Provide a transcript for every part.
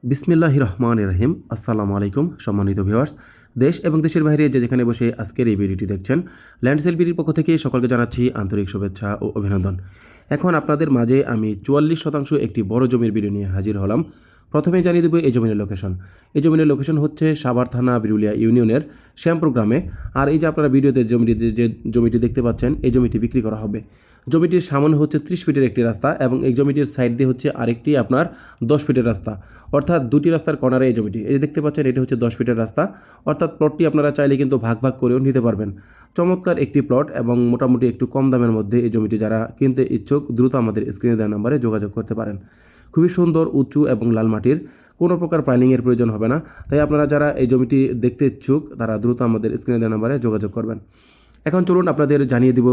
বিসমিল্লাহির রহমানির রহিম। আসসালামু আলাইকুম সম্মানিত ভিউয়ার্স, দেশ এবং দেশের বাইরে যে যেখানে বসে আজকের এই ভিডিওটি দেখছেন, ল্যান্ড সেল বিডির পক্ষ থেকে সকলকে জানাচ্ছি আন্তরিক শুভেচ্ছা ও অভিনন্দন। এখন আপনাদের মাঝে আমি 44% একটি বড় জমির ভিডিও নিয়ে হাজির হলাম। প্রথমেই জানিয়ে দেবো এই জমিনের লোকেশন। এই জমিনের লোকেশন হচ্ছে সাভার থানা বিরুলিয়া ইউনিয়নের শ্যামপুর গ্রামে। আর এই যে আপনারা ভিডিওতে যে জমিটি দেখতে পাচ্ছেন, এই জমিটি বিক্রি করা হবে। জমিটির সামনে হচ্ছে 30 ফিটের একটি রাস্তা এবং এই জমিটির সাইড দিয়ে হচ্ছে আরেকটি আপনার 10 ফিটের রাস্তা, অর্থাৎ দুটি রাস্তার কর্নারে এই জমিটি। এই যে দেখতে পাচ্ছেন, এটি হচ্ছে 10 ফিটের রাস্তা, অর্থাৎ প্লটটি আপনারা চাইলে কিন্তু ভাগ ভাগ করেও নিতে পারবেন। চমৎকার একটি প্লট এবং মোটামুটি একটু কম দামের মধ্যে এই জমিটি যারা কিনতে ইচ্ছুক দ্রুত আমাদের স্ক্রিনে দেওয়া নাম্বারে যোগাযোগ করতে পারেন। খুবই সুন্দর, উঁচু এবং লাল মাটির, কোনো প্রকার প্ল্যানিংয়ের প্রয়োজন হবে না। তাই আপনারা যারা এই জমিটি দেখতে ইচ্ছুক তারা দ্রুত আমাদের স্ক্রিনে দেওয়া নাম্বারে যোগাযোগ করবেন। এখন চলুন আপনাদের জানিয়ে দিব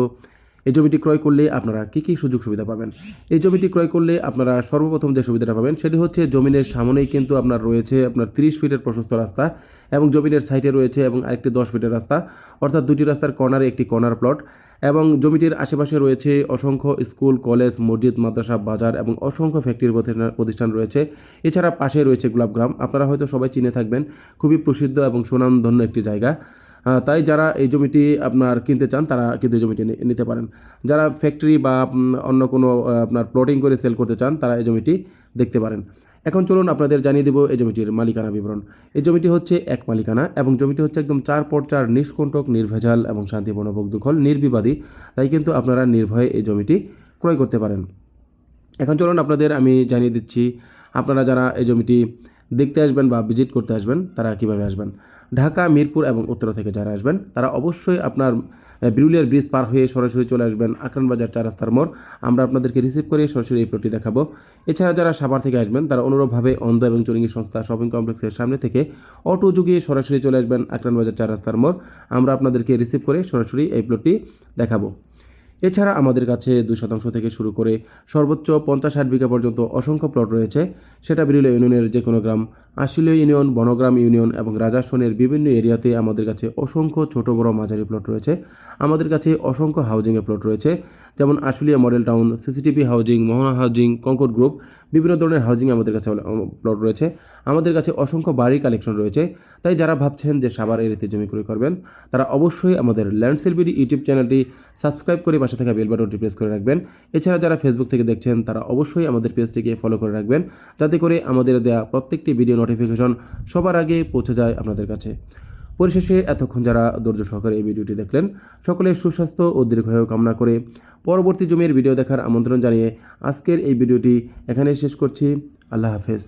এই জমিটি ক্রয় করলে আপনারা কী কী সুযোগ সুবিধা পাবেন। এই জমিটি ক্রয় করলে আপনারা সর্বপ্রথম যে সুবিধাটা পাবেন সেটি হচ্ছে জমিনের সামনেই কিন্তু আপনার রয়েছে আপনার 30 ফিটের প্রশস্ত রাস্তা এবং জমিনের সাইডে রয়েছে এবং আরেকটি 10 ফিটের রাস্তা, অর্থাৎ দুটি রাস্তার কর্নারে একটি কর্নার প্লট। এবং জমিটির আশেপাশে রয়েছে অসংখ্য স্কুল, কলেজ, মসজিদ, মাদ্রাসা, বাজার এবং অসংখ্য ফ্যাক্টরি প্রতিষ্ঠান রয়েছে। এছাড়া পাশে রয়েছে গোলাপগ্রাম, আপনারা হয়তো সবাই চিনে থাকবেন, খুবই প্রসিদ্ধ এবং সুনামধন্য একটি জায়গা। তাই যারা এই জমিটি আপনার কিনতে চান তারা কিন্তু এই জমিটি নিতে পারেন। যারা ফ্যাক্টরি বা অন্য কোনো আপনার প্লটিং করে সেল করতে চান তারা এই জমিটি দেখতে পারেন। এখন চলুন আপনাদের জানিয়ে দেব এই জমিটির মালিকানা বিবরণ। এই জমিটি হচ্ছে এক মালিকানা এবং জমিটি হচ্ছে একদম 4x4 নিষ্কণ্টক, নির্ভেজাল এবং শান্তিপূর্ণ দখল নির্বিবাদী। তাই কিন্তু আপনারা নির্ভয়ে এই জমিটি ক্রয় করতে পারেন। এখন চলুন আপনাদের আমি জানিয়ে দিচ্ছি আপনারা যারা এই জমিটি দেখতে আসবেন বা ভিজিট করতে আসবেন তারা কীভাবে আসবেন। ঢাকা, মিরপুর এবং উত্তরা থেকে যারা আসবেন তারা অবশ্যই আপনার বিরুলিয়ার ব্রিজ পার হয়ে সরাসরি চলে আসবেন আকরাম বাজার 4 রাস্তার মোড়। আমরা আপনাদেরকে রিসিভ করে সরাসরি এই প্লটটি দেখাবো। এছাড়া যারা সাভার থেকে আসবেন তারা অনুরূপভাবে অন্ধ এবং চুরিঙ্গি সংস্থা শপিং কমপ্লেক্সের সামনে থেকে অটো যুগিয়ে সরাসরি চলে আসবেন আকরাম বাজার 4 রাস্তার মোড়। আমরা আপনাদেরকে রিসিভ করে সরাসরি এই প্লটটি দেখাবো। এছাড়া আমাদের কাছে 2% থেকে শুরু করে সর্বোচ্চ 50-60 বিঘা পর্যন্ত অসংখ্য প্লট রয়েছে। সেটা বিরুলিয়া ইউনিয়নের যে কোনো গ্রাম, আশুলিয়া ইউনিয়ন, বনগ্রাম ইউনিয়ন এবং রাজাসনের বিভিন্ন এরিয়াতে আমাদের কাছে অসংখ্য ছোট বড় মাঝারি প্লট রয়েছে। আমাদের কাছে অসংখ্য হাউজিংয়ের প্লট রয়েছে, যেমন Ashulia model town, CCTV housing, Mohona housing, Concord group, বিভিন্ন ধরনের হাউজিং আমাদের কাছে প্লট রয়েছে। আমাদের কাছে অসংখ্য বাড়ির কালেকশন রয়েছে। তাই যারা ভাবছেন যে সাভার এরিয়াতে জমি ক্রয় করবেন তারা অবশ্যই আমাদের ল্যান্ড সেল বিডি ইউটিউব চ্যানেলটি সাবস্ক্রাইব করে পাশে থাকা বেল বাটনটি প্রেস করে রাখবেন। এছাড়া যারা ফেসবুক থেকে দেখছেন তারা অবশ্যই আমাদের পেজটিকে ফলো করে রাখবেন, যাতে করে আমাদের দেওয়া প্রত্যেকটি ভিডিও নোটিফিকেশন সবার আগে পৌঁছে যায় আপনাদের কাছে। পরিশেষে এতক্ষণ যারা ধৈর্য সহকারে এই ভিডিওটি দেখলেন, সকলের সুস্বাস্থ্য ও দীর্ঘায়ু কামনা করে পরবর্তী জমির ভিডিও দেখার আমন্ত্রণ জানিয়ে আজকের এই ভিডিওটি এখানেই শেষ করছি। আল্লাহ হাফেজ।